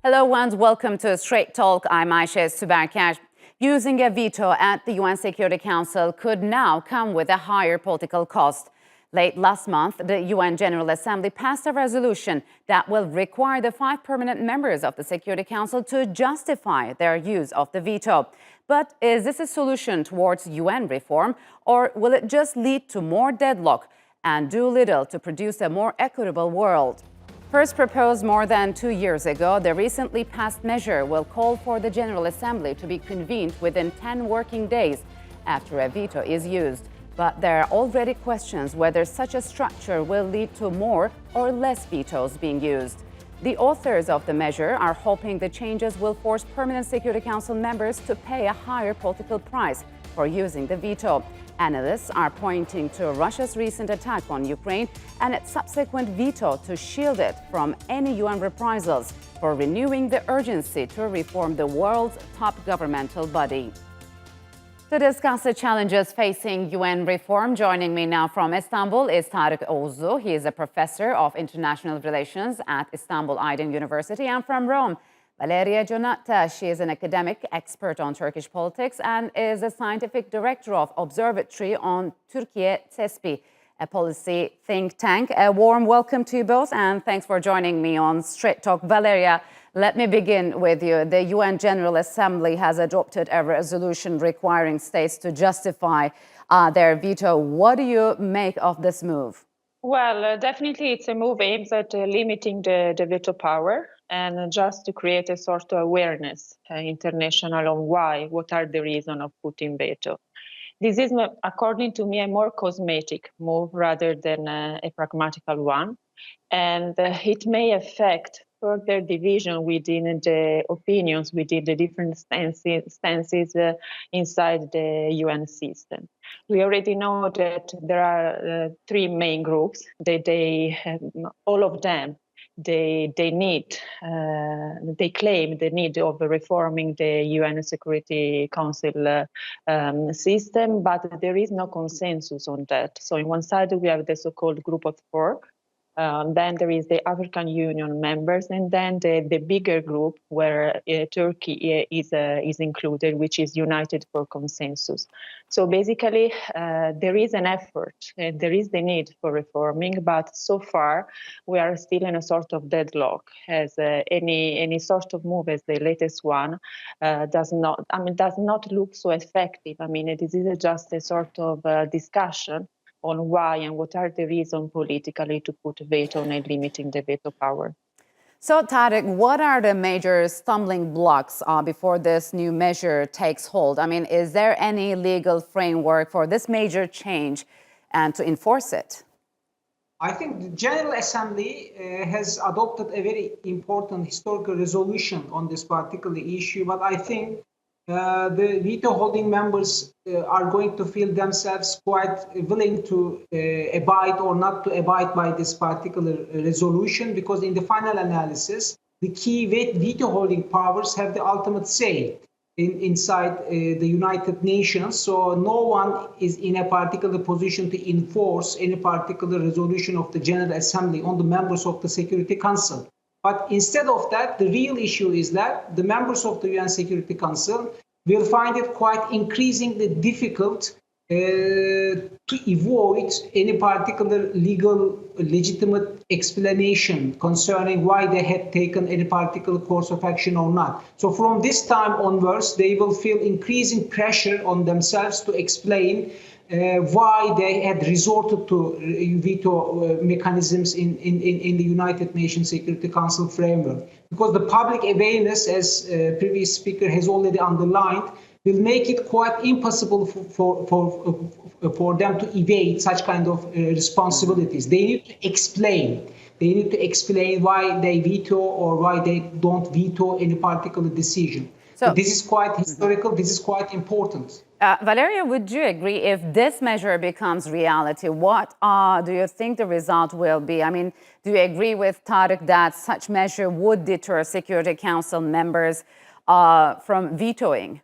Hello and welcome to Straight Talk. I'm Ayşe Süberker. Using a veto at the UN Security Council could now come with a higher political cost. Late last month, the UN General Assembly passed a resolution that will require the 5 permanent members of the Security Council to justify their use of the veto. But is this a solution towards UN reform, or will it just lead to more deadlock and do little to produce a more equitable world? First proposed more than 2 years ago, the recently passed measure will call for the General Assembly to be convened within 10 working days after a veto is used. But there are already questions whether such a structure will lead to more or less vetoes being used. The authors of the measure are hoping the changes will force permanent Security Council members to pay a higher political price for using the veto. Analysts are pointing to Russia's recent attack on Ukraine and its subsequent veto to shield it from any UN reprisals for renewing the urgency to reform the world's top governmental body. To discuss the challenges facing UN reform, joining me now from Istanbul is Tarik Oguzlu. He is a professor of international relations at Istanbul Aydin University, and from Rome, Valeria Giannotta. She is an academic expert on Turkish politics and is a scientific director of Observatory on Türkiye Tespih, a policy think tank. A warm welcome to you both, and thanks for joining me on Straight Talk. Valeria, let me begin with you. The UN General Assembly has adopted a resolution requiring states to justify their veto. What do you make of this move? Well, definitely it's a move aimed at limiting the veto power and just to create a sort of awareness international on what are the reasons of putting veto. This is, according to me, a more cosmetic move rather than a pragmatical one. And it may affect further division within the opinions, within the different stances inside the UN system. We already know that there are 3 main groups. All of them, they claim the need of reforming the UN Security Council system, but there is no consensus on that. So on one side, we have the so-called Group of 4. Then there is the African Union members, and then the bigger group where Turkey is included, which is United for Consensus. So basically, there is an effort, and there is the need for reforming, but so far we are still in a sort of deadlock, as any sort of move as the latest one does not look so effective. I mean, this is just a sort of discussion on why and what are the reasons politically to put veto on limiting the veto power. So, Tarik, what are the major stumbling blocks before this new measure takes hold? I mean, is there any legal framework for this major change and to enforce it? I think the General Assembly has adopted a very important historical resolution on this particular issue, but I think the veto holding members are going to feel themselves quite willing to abide or not to abide by this particular resolution, because in the final analysis, the key veto holding powers have the ultimate say inside the United Nations. So no one is in a particular position to enforce any particular resolution of the General Assembly on the members of the Security Council. But instead of that, the real issue is that the members of the UN Security Council will find it quite increasingly difficult to avoid any particular legitimate explanation concerning why they had taken any particular course of action or not. So from this time onwards, they will feel increasing pressure on themselves to explain why they had resorted to veto mechanisms in the United Nations Security Council framework. Because the public awareness, as previous speaker has already underlined, will make it quite impossible for them to evade such kind of responsibilities. They need to explain. They need to explain why they veto or why they don't veto any particular decision. So this is quite historical. This is quite important. Valeria, would you agree if this measure becomes reality? What do you think the result will be? I mean, do you agree with Tarik that such measure would deter Security Council members from vetoing?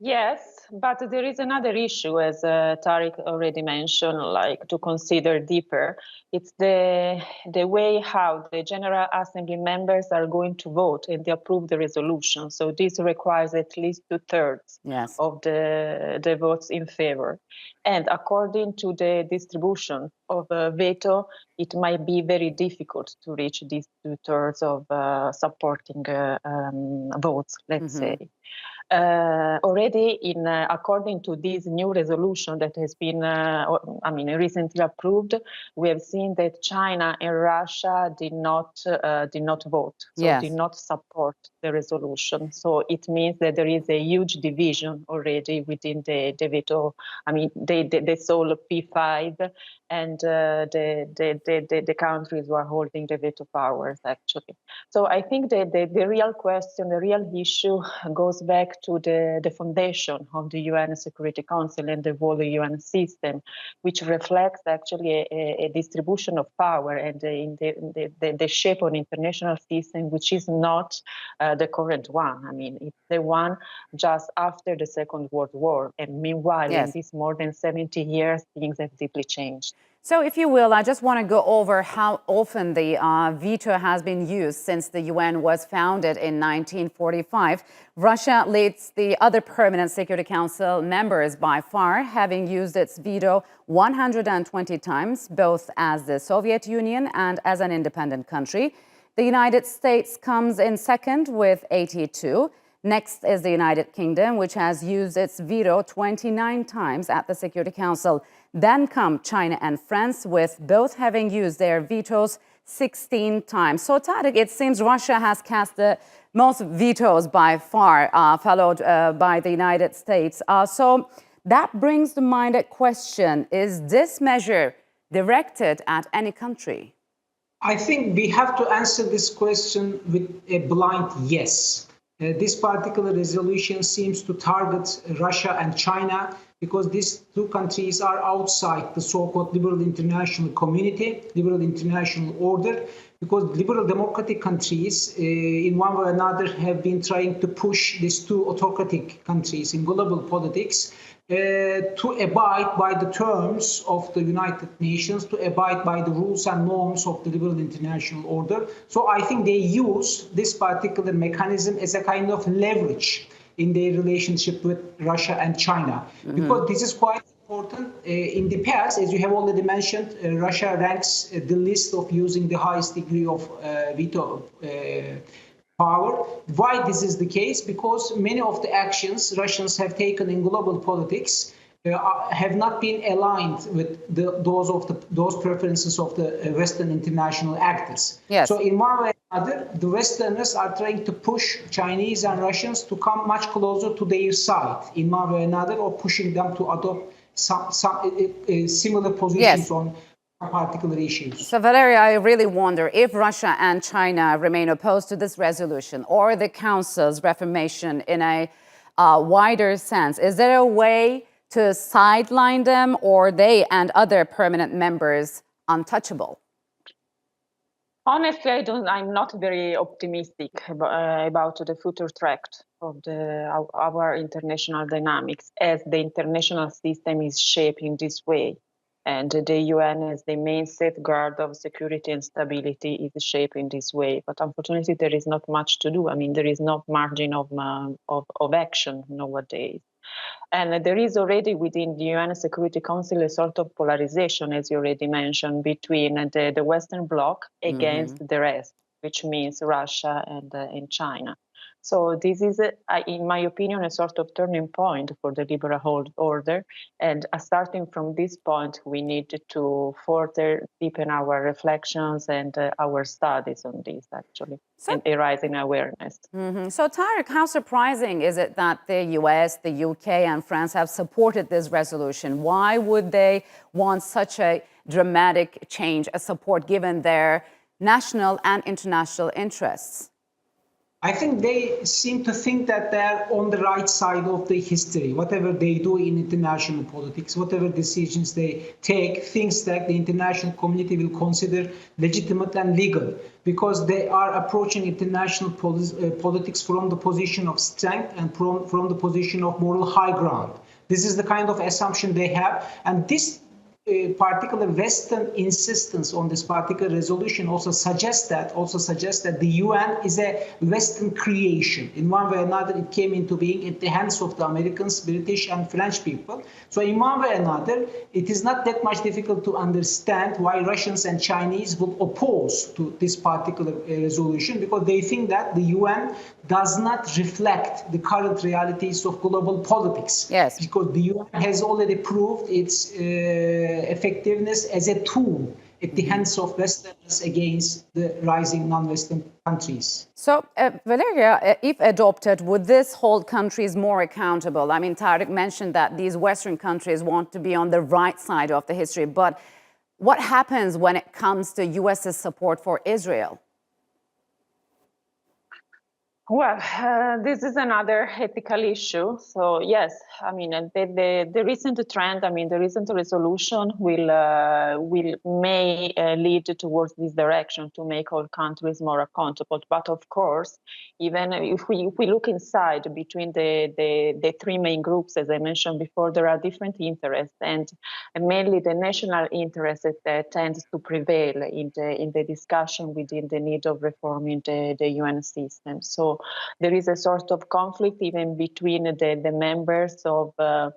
Yes, but there is another issue, as Tarik already mentioned, like to consider deeper. It's the way how the General Assembly members are going to vote and they approve the resolution. So this requires at least 2/3 of the votes in favor. And according to the distribution of veto, it might be very difficult to reach these 2/3 of supporting votes, let's say. Already according to this new resolution that has been, recently approved, we have seen that China and Russia did not vote, so did not support the resolution. So it means that there is a huge division already within the veto. I mean, the sole P5 and the countries who are holding the veto powers, actually. So I think that the real question, the real issue goes back to the foundation of the UN Security Council and the whole UN system, which reflects actually a distribution of power and in the shape of an international system, which is not the current one. I mean, it's the one just after the Second World War. And meanwhile, in these more than 70 years, things have deeply changed. So if you will, I just want to go over how often the veto has been used since the UN was founded in 1945. Russia leads the other permanent Security Council members by far, having used its veto 120 times, both as the Soviet Union and as an independent country. The United States comes in second with 82. Next is the United Kingdom, which has used its veto 29 times at the Security Council. Then come China and France, with both having used their vetoes 16 times. So, Tarik, it seems Russia has cast the most vetoes by far, followed by the United States. So that brings to mind a question: is this measure directed at any country? I think we have to answer this question with a blind yes. This particular resolution seems to target Russia and China because these two countries are outside the so-called liberal international community, liberal international order, because liberal democratic countries, in one way or another, have been trying to push these two autocratic countries in global politics to abide by the terms of the United Nations, to abide by the rules and norms of the liberal international order. So I think they use this particular mechanism as a kind of leverage in their relationship with Russia and China. Because this is quite important. In the past, as you have already mentioned, Russia ranks the list of using the highest degree of veto power. Why this is the case? Because many of the actions Russians have taken in global politics have not been aligned with those preferences of the Western international actors. So in one way or another, the Westerners are trying to push Chinese and Russians to come much closer to their side in one way or another, or pushing them to adopt some similar positions on particular issues. So, Valeria, I really wonder if Russia and China remain opposed to this resolution or the Council's reformation in a wider sense. Is there a way to sideline them, or they and other permanent members untouchable? Honestly, I'm not very optimistic about the future track of our international dynamics, as the international system is shaping this way. And the UN, as the main safeguard of security and stability, is shaping this way. But unfortunately, there is not much to do. I mean, there is no margin of action nowadays. And there is already within the UN Security Council a sort of polarization, as you already mentioned, between the Western Bloc against the rest, which means Russia and China. So this is, in my opinion, a sort of turning point for the liberal order. And starting from this point, we need to further deepen our reflections and our studies on this, actually, and a rise in awareness. So, Tarik, how surprising is it that the US, the UK, and France have supported this resolution? Why would they want such a dramatic change, a support, given their national and international interests? I think they seem to think that they're on the right side of the history. Whatever they do in international politics, whatever decisions they take, things that the international community will consider legitimate and legal. because they are approaching international politics from the position of strength and from the position of moral high ground. This is the kind of assumption they have. And this particular Western insistence on this particular resolution also suggests that the UN is a Western creation. In one way or another, it came into being at the hands of the Americans, British, and French people. So in one way or another, it is not that much difficult to understand why Russians and Chinese will oppose to this particular resolution, because they think that the UN does not reflect the current realities of global politics. Yes. Because the UN has already proved its effectiveness as a tool at the hands of Westerners against the rising non-Western countries. So, Valeria, if adopted, would this hold countries more accountable? I mean, Tarik mentioned that these Western countries want to be on the right side of the history, but what happens when it comes to US's support for Israel? Well, this is another ethical issue. So yes, I mean, the recent trend, I mean, the recent resolution may lead towards this direction to make all countries more accountable. But of course, even if we look inside between the three main groups, as I mentioned before, there are different interests, and mainly the national interest that tends to prevail in the discussion within the need of reforming the UN system. So there is a sort of conflict even between the members of that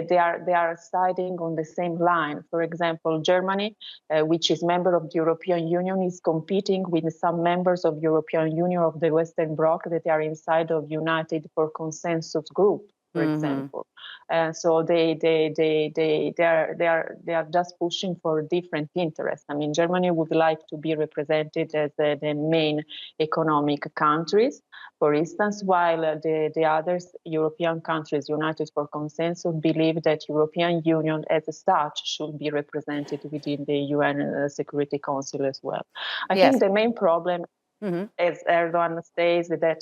they are siding on the same line. For example, Germany, which is member of the European Union, is competing with some members of European Union of the Western Bloc that are inside of United for Consensus group, for example. So they are just pushing for different interests. I mean, Germany would like to be represented as the main economic countries, for instance, while the other European countries, United for Consensus, believe that European Union as such should be represented within the UN Security Council as well. I think the main problem, as Erdogan says, that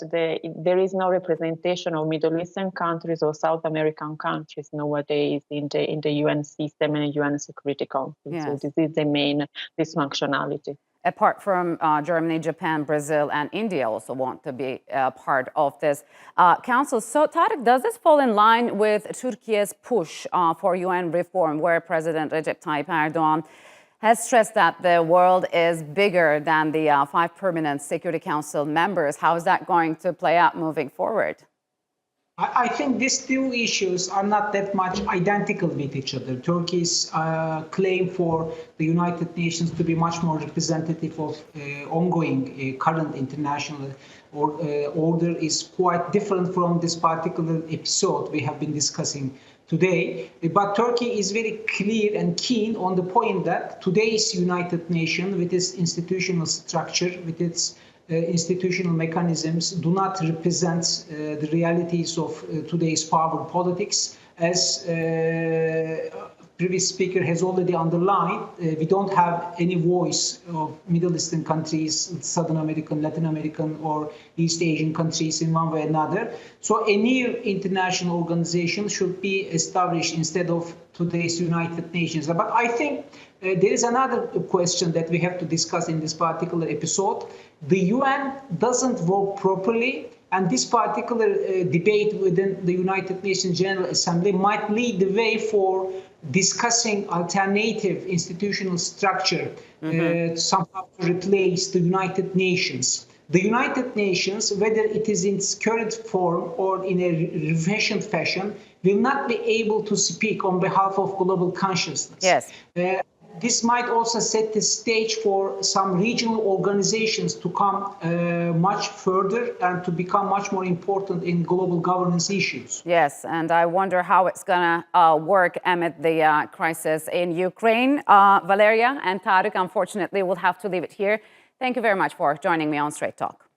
there is no representation of Middle Eastern countries or South American countries nowadays in the UN system and the UN Security Council. Yes. So this is the main dysfunctionality. Apart from Germany, Japan, Brazil, and India also want to be part of this council. So, Tarik, does this fall in line with Turkey's push for UN reform, where President Recep Tayyip Erdogan has stressed that the world is bigger than the 5 permanent Security Council members? How is that going to play out moving forward? I think these two issues are not that much identical with each other. Turkey's claim for the United Nations to be much more representative of ongoing current international order is quite different from this particular episode we have been discussing today. But Turkey is very clear and keen on the point that today's United Nations, with its institutional structure, with its institutional mechanisms, do not represent the realities of today's power politics. As previous speaker has already underlined, we don't have any voice of Middle Eastern countries, Southern American, Latin American, or East Asian countries in one way or another. So a new international organization should be established instead of today's United Nations. But I think there is another question that we have to discuss in this particular episode. The UN doesn't work properly, and this particular debate within the United Nations General Assembly might lead the way for discussing alternative institutional structure somehow to replace the United Nations. The United Nations, whether it is in its current form or in a refashioned fashion, will not be able to speak on behalf of global consciousness. Yes. This might also set the stage for some regional organizations to come much further and to become much more important in global governance issues. Yes, and I wonder how it's going to work amid the crisis in Ukraine. Valeria and Tarik, unfortunately, we'll have to leave it here. Thank you very much for joining me on Straight Talk.